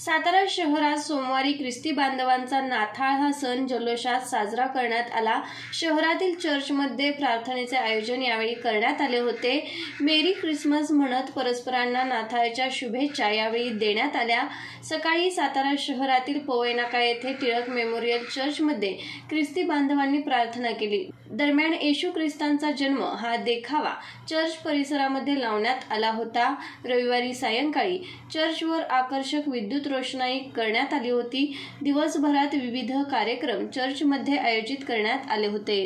सातारा शहरात सोमवारी ख्रिस्ती बांधवांचा नाताळ हा सण जल्लोषात साजरा करण्यात आला। शहरातील चर्चमध्ये प्रार्थनेचे आयोजन यावेळी करण्यात आले होते। मेरी ख्रिसमस म्हणत परस्परांना नाताळच्या शुभेच्छा यावेळी देण्यात आल्या। सकाळी सातारा शहरातील पवई नाका येथे टिळक मेमोरियल चर्चमध्ये ख्रिस्ती बांधवांनी प्रार्थना केली। दरम्यान येशू ख्रिस्तांचा जन्म हा देखावा चर्च परिसरामध्ये लावण्यात आला होता। रविवारी सायंकाळी चर्चवर आकर्षक विद्युत रोषणाई करण्यात आली होती। दिवसभरात विविध कार्यक्रम चर्चमध्ये आयोजित करण्यात आले होते।